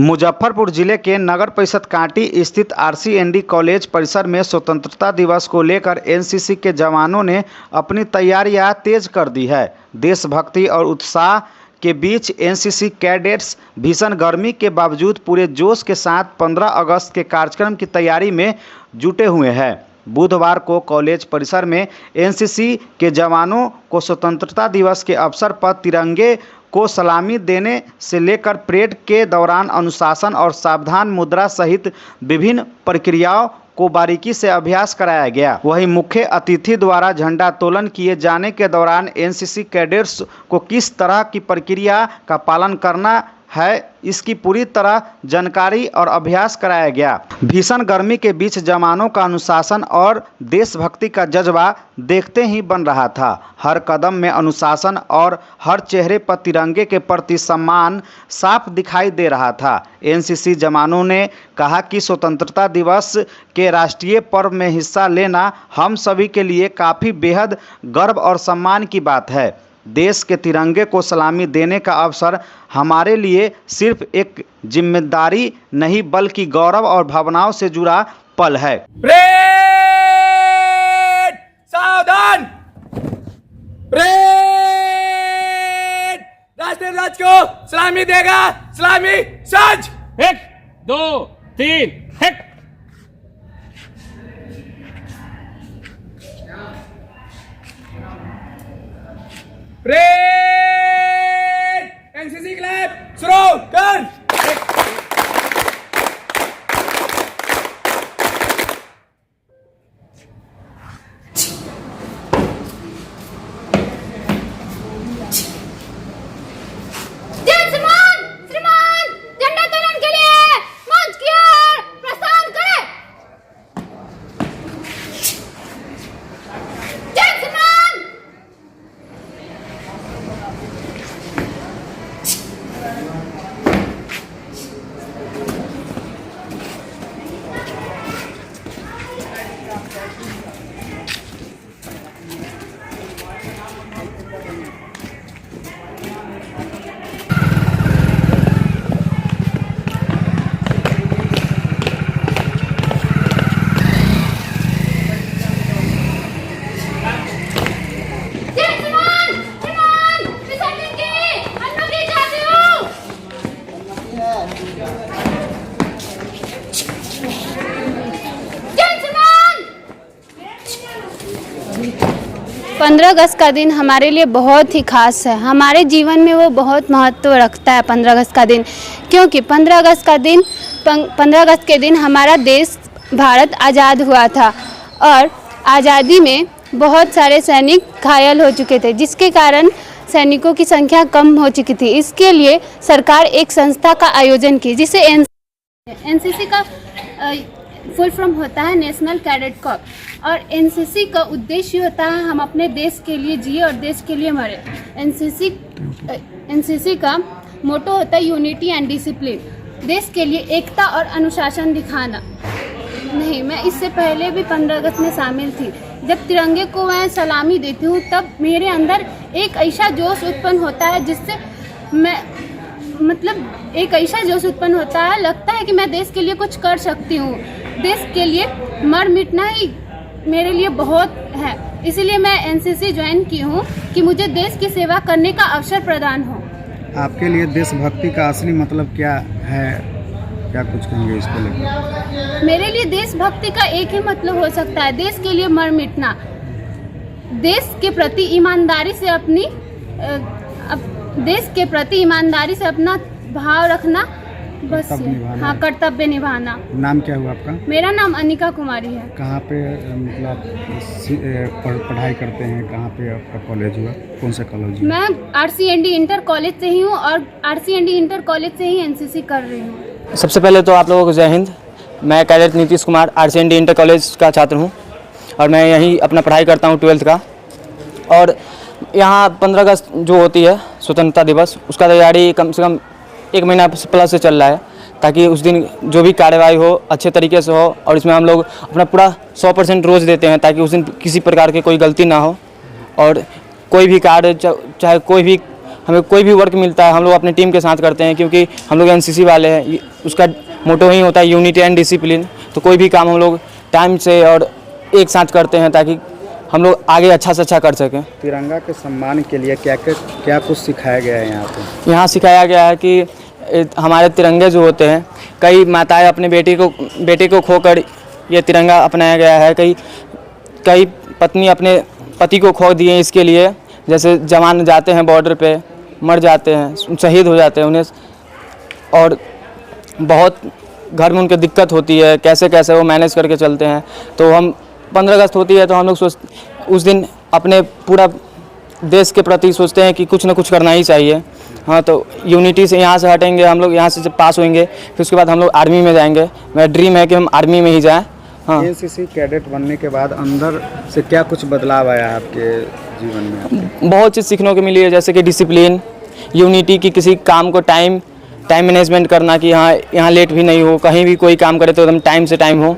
मुजफ्फरपुर जिले के नगर परिषद कांटी स्थित आरसीएनडी कॉलेज परिसर में स्वतंत्रता दिवस को लेकर एनसीसी के जवानों ने अपनी तैयारियां तेज कर दी है। देशभक्ति और उत्साह के बीच एनसीसी कैडेट्स भीषण गर्मी के बावजूद पूरे जोश के साथ 15 अगस्त के कार्यक्रम की तैयारी में जुटे हुए हैं। बुधवार को कॉलेज परिसर में एनसीसी के जवानों को स्वतंत्रता दिवस के अवसर पर तिरंगे को सलामी देने से लेकर परेड के दौरान अनुशासन और सावधान मुद्रा सहित विभिन्न प्रक्रियाओं को बारीकी से अभ्यास कराया गया। वहीं मुख्य अतिथि द्वारा झंडोत्तोलन किए जाने के दौरान एनसीसी कैडेट्स को किस तरह की प्रक्रिया का पालन करना है इसकी पूरी तरह जानकारी और अभ्यास कराया गया। भीषण गर्मी के बीच जवानों का अनुशासन और देशभक्ति का जज्बा देखते ही बन रहा था। हर कदम में अनुशासन और हर चेहरे पर तिरंगे के प्रति सम्मान साफ दिखाई दे रहा था। एनसीसी जवानों ने कहा कि स्वतंत्रता दिवस के राष्ट्रीय पर्व में हिस्सा लेना हम सभी के लिए काफ़ी बेहद गर्व और सम्मान की बात है। देश के तिरंगे को सलामी देने का अवसर हमारे लिए सिर्फ एक जिम्मेदारी नहीं बल्कि गौरव और भावनाओं से जुड़ा पल है। परेड सावधान, परेड राष्ट्रीय ध्वज को सलामी देगा, सलामी सज 1 2 3 हेट। परेड एनसीसी क्लब शुरू कर। पंद्रह अगस्त का दिन हमारे लिए बहुत ही खास है। हमारे जीवन में वो बहुत महत्व रखता है 15 अगस्त का दिन, क्योंकि 15 अगस्त के दिन हमारा देश भारत आज़ाद हुआ था और आज़ादी में बहुत सारे सैनिक घायल हो चुके थे, जिसके कारण सैनिकों की संख्या कम हो चुकी थी। इसके लिए सरकार एक संस्था का आयोजन की, जिसे एनसीसी का फुल फॉर्म होता है नेशनल कैडेट कॉर्प। और एनसीसी का उद्देश्य होता है हम अपने देश के लिए जिए और देश के लिए मरे। एनसीसी का मोटो होता है यूनिटी एंड डिसिप्लिन, देश के लिए एकता और अनुशासन दिखाना। नहीं, मैं इससे पहले भी 15 अगस्त में शामिल थी। जब तिरंगे को मैं सलामी देती हूँ तब मेरे अंदर एक ऐसा जोश उत्पन्न होता है जिससे एक ऐसा जोश उत्पन्न होता है, लगता है कि मैं देश के लिए कुछ कर सकती हूँ। देश के लिए मर मिटना ही मेरे लिए बहुत है। इसीलिए मैं एनसीसी ज्वाइन की हूँ कि मुझे देश की सेवा करने का अवसर प्रदान हो। आपके लिए देशभक्ति का असली मतलब क्या है, क्या कुछ कहेंगे इस पर लेकर? मेरे लिए देशभक्ति का एक ही मतलब हो सकता है, देश के लिए मर मिटना, देश के प्रति ईमानदारी से अपना भाव रखना, बस। हाँ, कर्तव्य निभाना। नाम क्या हुआ आपका? मेरा नाम अनिका कुमारी है। कहाँ पे मतलब पढ़ाई करते हैं, कहाँ पे आपका कॉलेज हुआ, कौन सा कॉलेज? मैं आरसीएनडी इंटर कॉलेज से ही हूँ और आरसीएनडी इंटर कॉलेज से ही एनसीसी कर रही हूँ। सबसे पहले तो आप लोगों को जय हिंद। मैं cadet Nitish Kumar RCND inter college का छात्र हूँ और मैं यहीं अपना पढ़ाई करता हूँ 12th का। और यहाँ 15 अगस्त जो होती है स्वतंत्रता दिवस, उसका तैयारी कम से कम 1 महीना प्लस से चल रहा है, ताकि उस दिन जो भी कार्यवाही हो अच्छे तरीके से हो। और इसमें हम लोग अपना पूरा 100% रोज़ देते हैं, ताकि उस दिन किसी प्रकार की कोई गलती ना हो और कोई भी कार्य चाहे कोई भी हमें कोई भी वर्क मिलता है हम लोग अपने टीम के साथ करते हैं, क्योंकि हम लोग एनसीसी वाले हैं। उसका मोटो ही होता है यूनिटी एंड डिसिप्लिन। तो कोई भी काम हम लोग टाइम से और एक साथ करते हैं ताकि हम लोग आगे अच्छा से अच्छा कर सकें। तिरंगा के सम्मान के लिए क्या कुछ सिखाया गया है यहाँ पे? यहाँ सिखाया गया है कि हमारे तिरंगे जो होते हैं, कई माताएं अपने बेटे को खोकर ये तिरंगा अपनाया गया है। कई पत्नी अपने पति को खो दिए इसके लिए। जैसे जवान जाते हैं बॉर्डर पे, मर जाते हैं, शहीद हो जाते हैं उन्हें, और बहुत घर में उनके दिक्कत होती है, कैसे कैसे वो मैनेज करके चलते हैं। तो हम 15 अगस्त होती है तो हम लोग उस दिन अपने पूरा देश के प्रति सोचते हैं कि कुछ ना कुछ करना ही चाहिए। हाँ, तो यूनिटी से यहाँ से हटेंगे हम लोग। यहाँ से जब पास होंगे फिर उसके बाद हम लोग आर्मी में जाएंगे। मेरा ड्रीम है कि हम आर्मी में ही जाएं। हाँ, एनसीसी कैडेट बनने के बाद अंदर से क्या कुछ बदलाव आया है आपके जीवन में? बहुत चीज़ सीखने को मिली है, जैसे कि डिसिप्लिन, यूनिटी की, किसी काम को टाइम मैनेजमेंट करना कि हाँ यहाँ लेट भी नहीं हो, कहीं भी कोई काम करे तो एकदम टाइम से टाइम हो,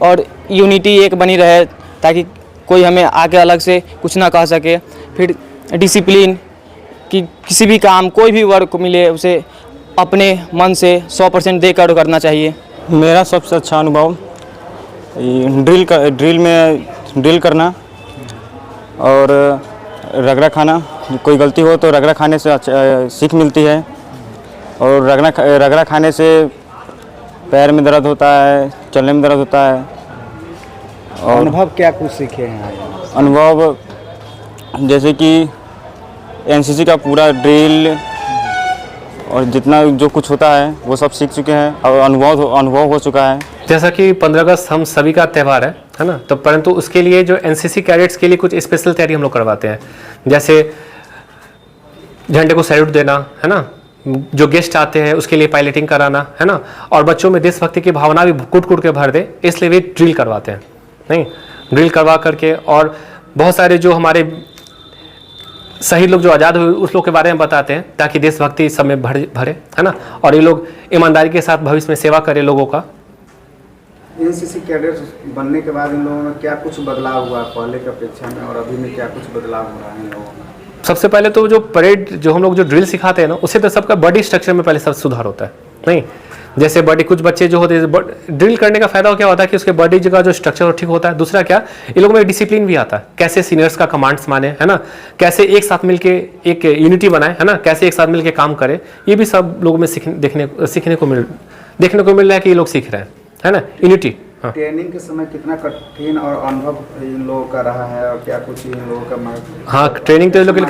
और यूनिटी एक बनी रहे ताकि कोई हमें आके अलग से कुछ ना कह सके। फिर डिसिप्लिन कि किसी भी काम, कोई भी वर्क मिले उसे अपने मन से 100% देकर करना चाहिए। मेरा सबसे अच्छा अनुभव ड्रिल करना और रगड़ा खाना। कोई गलती हो तो रगड़ा खाने से सीख मिलती है, और रगड़ा खाने से पैर में दर्द होता है, चलने में दर्द होता है। और अनुभव क्या कुछ सीखे हैं? अनुभव जैसे कि एनसीसी का पूरा ड्रिल और जितना जो कुछ होता है वो सब सीख चुके हैं, और अनुभव हो चुका है। जैसा कि 15 अगस्त हम सभी का त्यौहार है ना, तो परंतु उसके लिए जो एनसीसी कैडेट्स के लिए कुछ स्पेशल तैयारी हम लोग करवाते हैं। जैसे झंडे को सैल्यूट देना है ना, जो गेस्ट आते हैं उसके लिए पायलटिंग कराना है ना, और बच्चों में देशभक्ति की भावना भी कूट के भर दे, इसलिए भी ड्रिल करवाते हैं। नहीं, ड्रिल करवा करके, और बहुत सारे जो हमारे शहीद लोग जो आज़ाद हुए उस लोग के बारे में बताते हैं, ताकि देशभक्ति सब में भरे है ना, और ये लोग ईमानदारी के साथ भविष्य में सेवा करें लोगों का। एनसीसी कैडेट बनने के बाद इन लोगों में क्या कुछ बदलाव हुआ पहले की अपेक्षा में, और अभी में क्या कुछ बदलाव हो रहा है इन लोगों में? सबसे पहले तो जो परेड जो हम लोग जो ड्रिल सिखाते हैं ना, उससे तो सबका बॉडी स्ट्रक्चर में पहले सब सुधार होता है। नहीं, जैसे बॉडी, कुछ बच्चे जो होते हैं ड्रिल करने का फायदा क्या होता है कि उसके बॉडी का जो स्ट्रक्चर ठीक होता है। दूसरा क्या, ये लोगों में डिसिप्लिन भी आता है, कैसे सीनियर्स का कमांड्स माने है ना, कैसे एक साथ मिलके एक यूनिटी बनाए है ना, कैसे एक साथ मिलके काम करे। ये भी सब लोगों में देखने को मिल रहा है कि ये लोग सीख रहे हैं है ना, यूनिटी। हाँ। ट्रेनिंग के समय कितना कठिन और अनुभव इन लोगों का रहा है, और क्या कुछ इन लोगों का? हाँ, ट्रेनिंग तो इन लोगों के लिए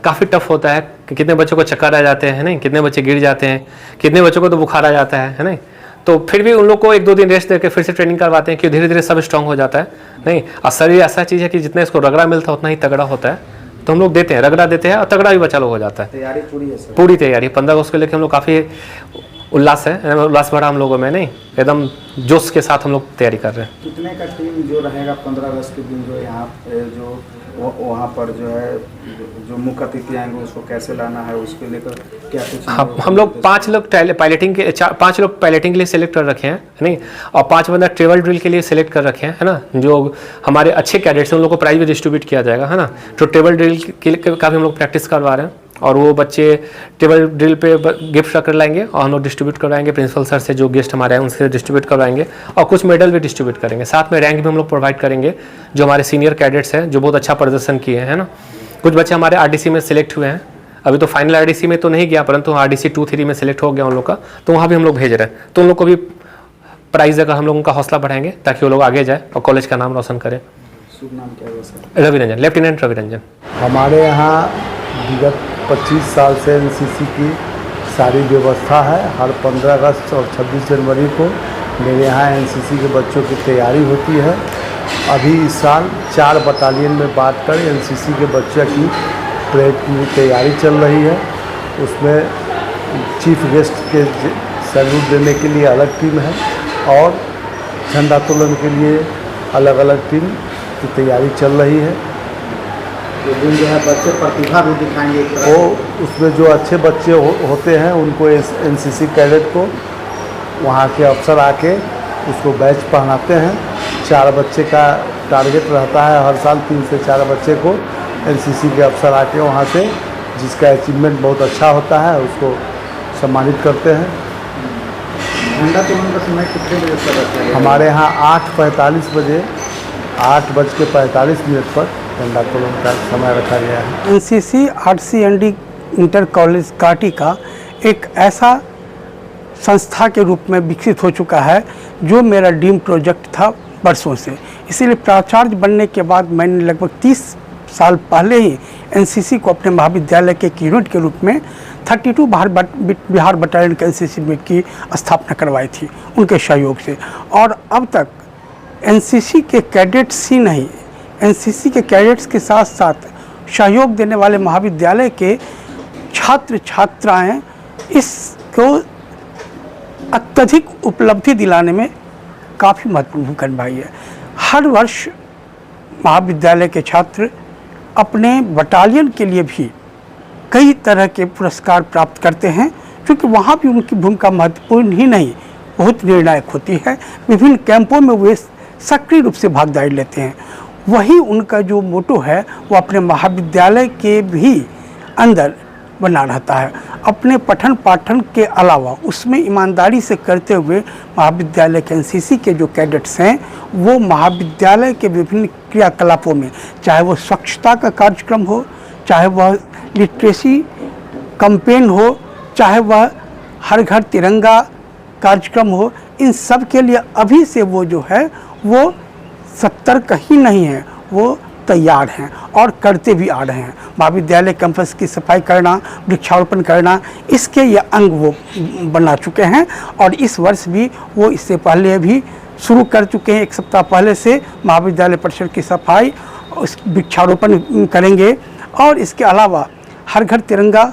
काफ़ी टफ होता है। कितने बच्चों को चक्कर आ जाते हैं नहीं, कितने बच्चे गिर जाते हैं, कितने बच्चों को तो बुखार आ जाता है नहीं। तो फिर भी उन लोग को 1-2 दिन रेस्ट देकर फिर से ट्रेनिंग करवाते हैं कि धीरे धीरे सब स्ट्रांग हो जाता है। नहीं, और शरीर ऐसा चीज़ है कि जितना इसको रगड़ा मिलता है उतना ही तगड़ा होता है। तो हम लोग देते हैं, रगड़ा देते हैं, और तगड़ा भी बच्चा लोग हो जाता है। तैयारी पूरी है सर? पूरी तैयारी 15 अगस्त को लेकर हम लोग काफ़ी उल्लास भरा हम लोगों में। नहीं, एकदम जोश के साथ हम लोग तैयारी कर रहे हैं। कितने का टीम जो रहेगा 15 अगस्त के दिन, जो यहाँ जो वहाँ पर जो है जो मुख्य अतिथि आएंगे उसको कैसे लाना है, उसके लेकर क्या कुछ? हम लोग 5 लोग पायलटिंग के लिए सिलेक्ट कर रखे हैं नहीं, और 5 बंदा ट्रेवल ड्रिल के लिए सिलेक्ट कर रखे हैं है ना। जो हमारे अच्छे कैडेट्स हैं उन लोगों को प्राइज भी डिस्ट्रीब्यूट किया जाएगा है ना। तो ट्रेवल ड्रिल का भी हम लोग प्रैक्टिस करवा रहे हैं, और वो बच्चे टेबल ड्रिल पे गिफ्ट कर लाएंगे, और हम लोग डिस्ट्रीब्यूट करवाएंगे प्रिंसिपल सर से, जो गेस्ट हमारे हैं उनसे डिस्ट्रीब्यूट करवाएंगे, और कुछ मेडल भी डिस्ट्रीब्यूट करेंगे। साथ में रैंक भी हम लोग प्रोवाइड करेंगे, जो हमारे सीनियर कैडेट्स हैं जो बहुत अच्छा प्रदर्शन किए हैं ना। कुछ बच्चे हमारे आरडीसी में सिलेक्ट हुए हैं, अभी तो फाइनल आरडीसी में तो नहीं गया, परंतु आरडीसी 2-3 में सिलेक्ट हो गया उन लोग का, तो वहाँ भी हम लोग भेज रहे हैं। तो उन लोग को भी प्राइज देकर हम लोग उनका हौसला बढ़ाएंगे ताकि वो लोग आगे जाए और कॉलेज का नाम रोशन करें। शुभ नाम क्या है सर? रवि रंजन, लेफ्टिनेंट रवि रंजन। हमारे यहाँ विगत 25 साल से एनसीसी की सारी व्यवस्था है। हर 15 अगस्त और 26 जनवरी को मेरे यहाँ एनसीसी के बच्चों की तैयारी होती है। अभी इस साल 4 बटालियन में बांटकर एनसीसी के बच्चों की परेड की तैयारी चल रही है। उसमें चीफ गेस्ट के सैल्यूट देने के लिए अलग टीम है, और झंडोत्तोलन के लिए अलग अलग टीम की तैयारी चल रही है। ये दिन जो है बच्चे प्रतिभा भी दिखाएंगे, वो उसमें जो अच्छे बच्चे होते हैं उनको एनसीसी कैडेट को वहाँ के अफसर आके उसको बैच पहनाते हैं। 4 बच्चे का टारगेट रहता है हर साल, 3 से 4 बच्चे को एनसीसी के अफसर आके वहाँ से जिसका अचीवमेंट बहुत अच्छा होता है उसको सम्मानित करते हैं। झंडा तोलन का समय कितने बजे तक रखा है? हमारे यहाँ 8:45 बजे 8:45 पर झंडा तोलन का समय रखा गया है। एनसीसी RCND इंटर कॉलेज काटी का एक ऐसा संस्था के रूप में विकसित हो चुका है जो मेरा ड्रीम प्रोजेक्ट था वर्षों से। इसीलिए प्राचार्य बनने के बाद मैंने लगभग 30 साल पहले ही एनसीसी को अपने महाविद्यालय के एक यूनिट के रूप में 32 बिहार बटालियन के एनसीसी में की स्थापना करवाई थी उनके सहयोग से। और अब तक एनसीसी के कैडेट्स ही नहीं, एनसीसी के कैडेट्स के साथ साथ सहयोग देने वाले महाविद्यालय के छात्र छात्राएं इसको अत्यधिक उपलब्धि दिलाने में काफ़ी महत्वपूर्ण भूमिका निभाई है। हर वर्ष महाविद्यालय के छात्र अपने बटालियन के लिए भी कई तरह के पुरस्कार प्राप्त करते हैं, क्योंकि वहाँ भी उनकी भूमिका महत्वपूर्ण ही नहीं बहुत निर्णायक होती है। विभिन्न कैंपों में वे सक्रिय रूप से भागीदारी लेते हैं। वही उनका जो मोटो है वो अपने महाविद्यालय के भी अंदर बना रहता है। अपने पठन पाठन के अलावा उसमें ईमानदारी से करते हुए महाविद्यालय के एनसीसी के जो कैडेट्स हैं वो महाविद्यालय के विभिन्न क्रियाकलापों में, चाहे वो स्वच्छता का कार्यक्रम हो, चाहे वह लिटरेसी कैंपेन हो, चाहे वह हर घर तिरंगा कार्यक्रम हो, इन सब के लिए अभी से वो जो है वो 70 कहीं नहीं है, वो तैयार हैं और करते भी आ रहे हैं। महाविद्यालय कैंपस की सफाई करना, वृक्षारोपण करना, इसके ये अंग वो बना चुके हैं। और इस वर्ष भी वो इससे पहले भी शुरू कर चुके हैं। 1 सप्ताह पहले से महाविद्यालय परिसर की सफाई, उस वृक्षारोपण करेंगे। और इसके अलावा हर घर तिरंगा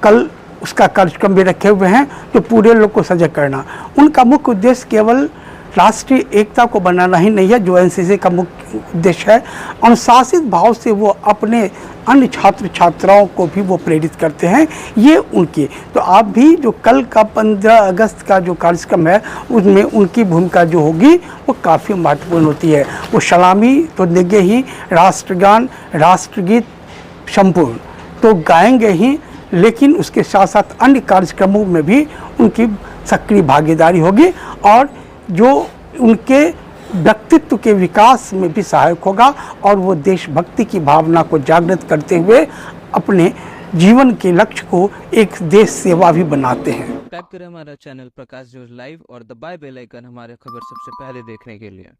कल उसका कार्यक्रम भी रखे हुए हैं जो पूरे लोग को सजग करना। उनका मुख्य उद्देश्य केवल राष्ट्रीय एकता को बनाना ही नहीं है, जो एनसीसी का मुख्य उद्देश्य है। अनुशासित भाव से वो अपने अन्य छात्र छात्राओं को भी वो प्रेरित करते हैं। ये उनकी तो आप भी जो कल का 15 अगस्त का जो कार्यक्रम है उसमें उनकी भूमिका जो होगी वो काफ़ी महत्वपूर्ण होती है। वो सलामी तो देंगे ही, राष्ट्रगान राष्ट्रगीत संपूर्ण तो गाएंगे ही, लेकिन उसके साथ साथ अन्य कार्यक्रमों में भी उनकी सक्रिय भागीदारी होगी और जो उनके व्यक्तित्व के विकास में भी सहायक होगा। और वो देशभक्ति की भावना को जागृत करते हुए अपने जीवन के लक्ष्य को एक देश सेवा भी बनाते हैं। सब्सक्राइब करें हमारा चैनल प्रकाश न्यूज़ लाइव और दबाएं बेल आइकन हमारे खबर सबसे पहले देखने के लिए।